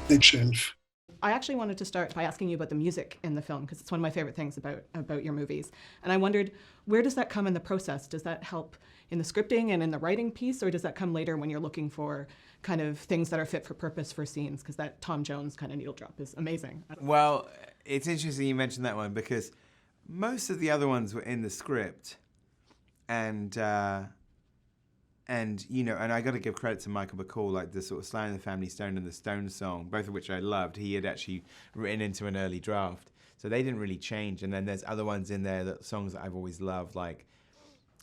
big shelf. I actually wanted to start by asking you about the music in the film, because it's one of my favorite things about your movies. And I wondered, where does that come in the process? Does that help in the scripting and in the writing piece, or does that come later when you're looking for kind of things that are fit for purpose for scenes? Because that Tom Jones kind of needle drop is amazing. Well, it's interesting you mentioned that one, because most of the other ones were in the script, and you know, and I got to give credit to Michael Bacall, like the sort of Sly and the Family Stone and the Stones song, both of which I loved. He had actually written into an early draft, so they didn't really change. And then there's other ones in there, that songs that I've always loved, like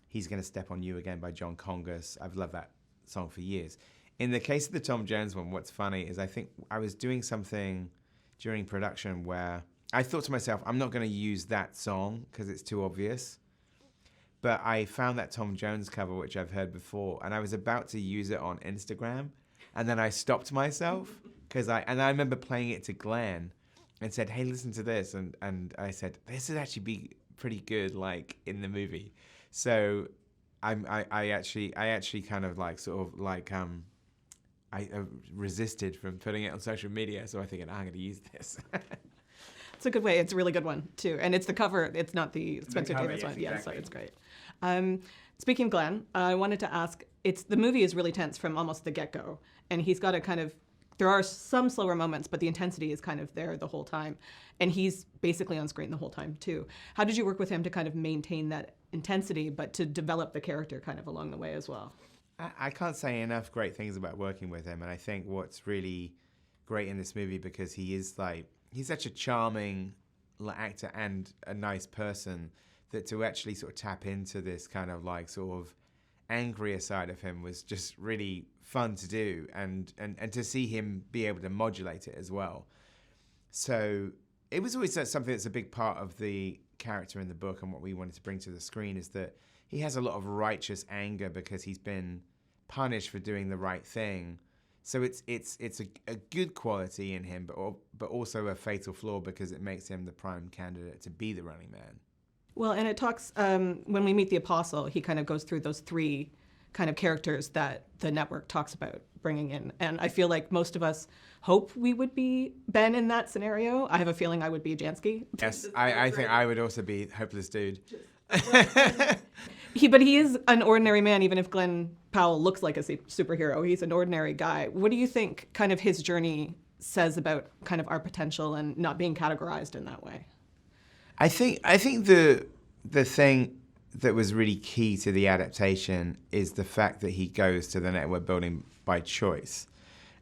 "He's Gonna Step on You Again" by John Congas. I've loved that song for years. In the case of the Tom Jones one, what's funny is I think I was doing something during production where I thought to myself, I'm not going to use that song because it's too obvious. But I found that Tom Jones cover, which I've heard before, and I was about to use it on Instagram, and then I stopped myself, and I remember playing it to Glen and said, hey, listen to this, and I said, this would actually be pretty good, like, in the movie. So I actually kind of like, sort of like, I resisted from putting it on social media, so I figured, I'm going to use this. It's a good way. It's a really good one, too. And it's the cover. It's not the Spencer Davis one. Exactly. Yeah, so it's great. Speaking of Glen, I wanted to ask, the movie is really tense from almost the get-go. And he's got a kind of, there are some slower moments, but the intensity is kind of there the whole time. And he's basically on screen the whole time, too. How did you work with him to kind of maintain that intensity, but to develop the character kind of along the way as well? I can't say enough great things about working with him. And I think what's really great in this movie, because he is like, he's such a charming actor and a nice person, that to actually sort of tap into this kind of like sort of angrier side of him was just really fun to do, and to see him be able to modulate it as well. So it was always something that's a big part of the character in the book, and what we wanted to bring to the screen is that he has a lot of righteous anger because he's been punished for doing the right thing. So it's a good quality in him, but also a fatal flaw because it makes him the prime candidate to be the Running Man. Well, and it talks, when we meet the Apostle, he kind of goes through those three kind of characters that the network talks about bringing in. And I feel like most of us hope we would be Ben in that scenario. I have a feeling I would be Jansky. Yes, I think I would also be Hopeless Dude. But he is an ordinary man, even if Glen Powell looks like a superhero. He's an ordinary guy. What do you think kind of his journey says about kind of our potential and not being categorized in that way? I think the thing that was really key to the adaptation is the fact that he goes to the network building by choice,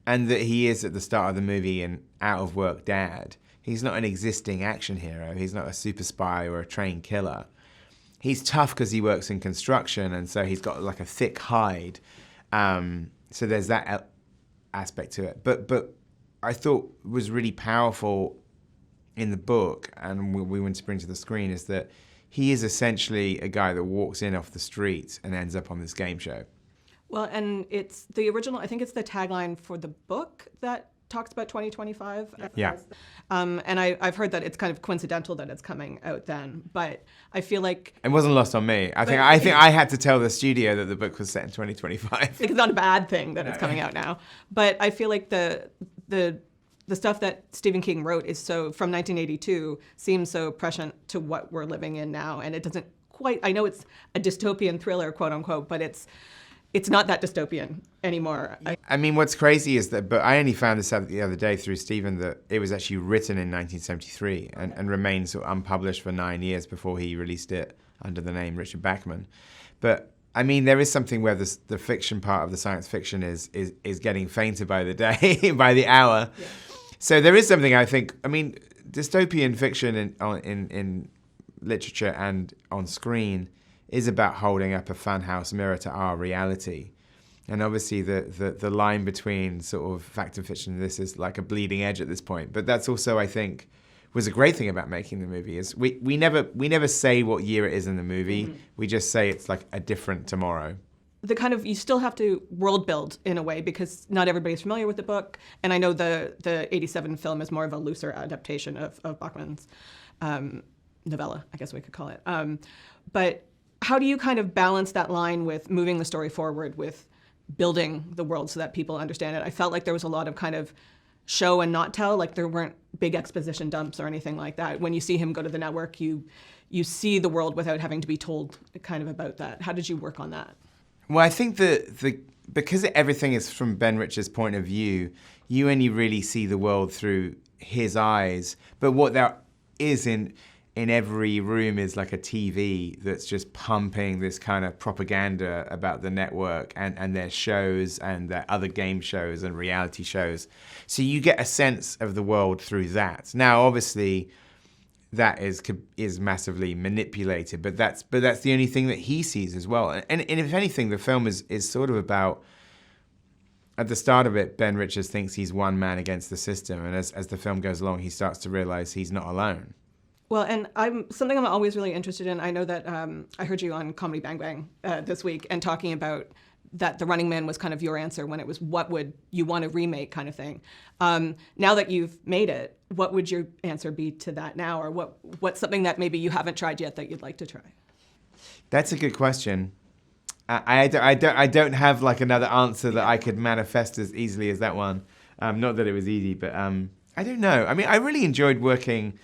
and that he is at the start of the movie an out-of-work dad. He's not an existing action hero. He's not a super spy or a trained killer. He's tough because he works in construction, and so he's got like a thick hide. So there's that aspect to it. But I thought was really powerful in the book, and we want to bring to the screen, is that he is essentially a guy that walks in off the street and ends up on this game show. Well, and it's the original, I think it's the tagline for the book that talks about 2025. Yeah. And I've heard that it's kind of coincidental that it's coming out then, but I feel like it wasn't lost on me. I think I had to tell the studio that the book was set in 2025. It's not a bad thing that it's coming out now, but I feel like the stuff that Stephen King wrote is so, from 1982, seems so prescient to what we're living in now, and it doesn't quite, I know it's a dystopian thriller, quote unquote, but it's not that dystopian anymore. I mean, what's crazy is that, but I only found this out the other day through Stephen, that it was actually written in 1973 and remained sort of unpublished for 9 years before he released it under the name Richard Bachman. But I mean, there is something where the fiction part of the science fiction is getting fainter by the day, by the hour. Yeah. So there is something, I think, I mean, dystopian fiction in literature and on screen is about holding up a funhouse mirror to our reality. And obviously the line between sort of fact and fiction, this is like a bleeding edge at this point. But that's also, I think, was a great thing about making the movie, is we never say what year it is in the movie. Mm-hmm. We just say it's like a different tomorrow. You still have to world build in a way, because not everybody's familiar with the book. And I know the 87 film is more of a looser adaptation of Bachman's novella, I guess we could call it. But how do you kind of balance that line with moving the story forward with building the world so that people understand it? I felt like there was a lot of kind of show and not tell. Like there weren't big exposition dumps or anything like that. When you see him go to the network, you see the world without having to be told kind of about that. How did you work on that? Well, I think because everything is from Ben Richards' point of view, you only really see the world through his eyes. But what there is in every room is like a TV that's just pumping this kind of propaganda about the network and their shows and their other game shows and reality shows. So you get a sense of the world through that. Now, obviously, that is massively manipulated, but that's the only thing that he sees as well. And if anything, the film is sort of about, at the start of it, Ben Richards thinks he's one man against the system, and as the film goes along, he starts to realize he's not alone. Well, and something I'm always really interested in. I know that I heard you on Comedy Bang Bang this week and talking about that The Running Man was kind of your answer when it was what would you want to remake kind of thing. Now that you've made it, what would your answer be to that now, or what's something that maybe you haven't tried yet that you'd like to try? That's a good question. I don't have like another answer that I could manifest as easily as that one. Not that it was easy, but I don't know. I mean, I really enjoyed working,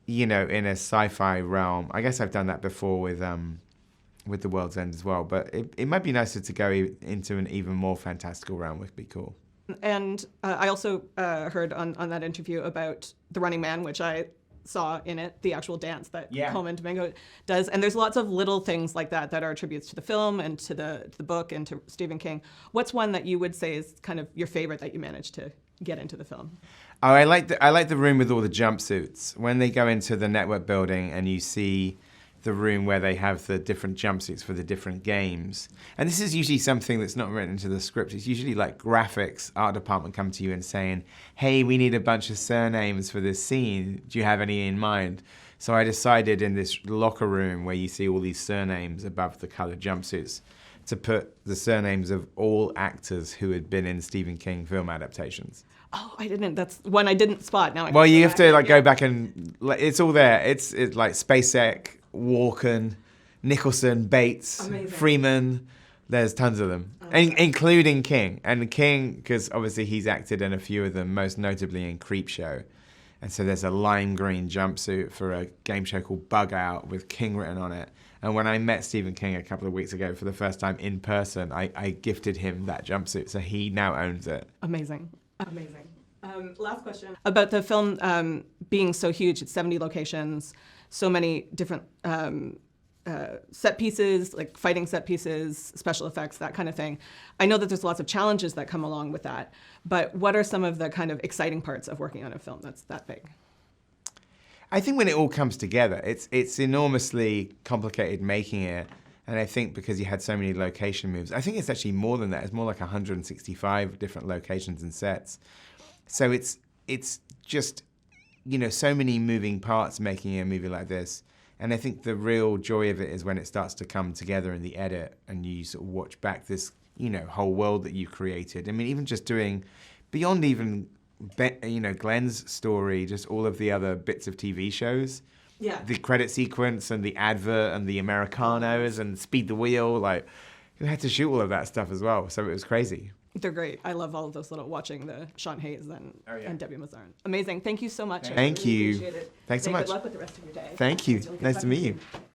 in a sci-fi realm. I guess I've done that before with The World's End as well, but it might be nicer to go into an even more fantastical realm, would be cool. And I also heard on that interview about The Running Man, which I saw in it, the actual dance that Colman Domingo does. And there's lots of little things like that are tributes to the film and to the book and to Stephen King. What's one that you would say is kind of your favorite that you managed to get into the film? Oh, I like the room with all the jumpsuits. When they go into the network building and you see the room where they have the different jumpsuits for the different games. And this is usually something that's not written into the script. It's usually like graphics, art department come to you and saying, hey, we need a bunch of surnames for this scene. Do you have any in mind? So I decided in this locker room where you see all these surnames above the colored jumpsuits to put the surnames of all actors who had been in Stephen King film adaptations. Oh, I didn't. That's one I didn't spot. Now Well, you have to go back and it's all there. It's like Spacek, Walken, Nicholson, Bates, Amazing. Freeman. There's tons of them, including King. And King, because obviously he's acted in a few of them, most notably in Creepshow. And so there's a lime green jumpsuit for a game show called Bug Out with King written on it. And when I met Stephen King a couple of weeks ago for the first time in person, I gifted him that jumpsuit. So he now owns it. Amazing. Last question. About the film being so huge, it's 70 locations, so many different set pieces, like fighting set pieces, special effects, that kind of thing. I know that there's lots of challenges that come along with that, but what are some of the kind of exciting parts of working on a film that's that big? I think when it all comes together, it's enormously complicated making it. And I think because you had so many location moves, I think it's actually more than that. It's more like 165 different locations and sets. So it's just, so many moving parts making a movie like this. And I think the real joy of it is when it starts to come together in the edit and you sort of watch back this, whole world that you created. I mean, even just doing, beyond even, Glen's story, just all of the other bits of TV shows. Yeah. The credit sequence and the advert and the Americanos and Speed the Wheel, like, you had to shoot all of that stuff as well. So it was crazy. They're great. I love all of those little, watching the Sean Hayes and Debbie Mazarn. Amazing. Thank you so much. Thank you. Appreciate it. Thanks so much. Good luck with the rest of your day. Thank you. Really nice to meet you.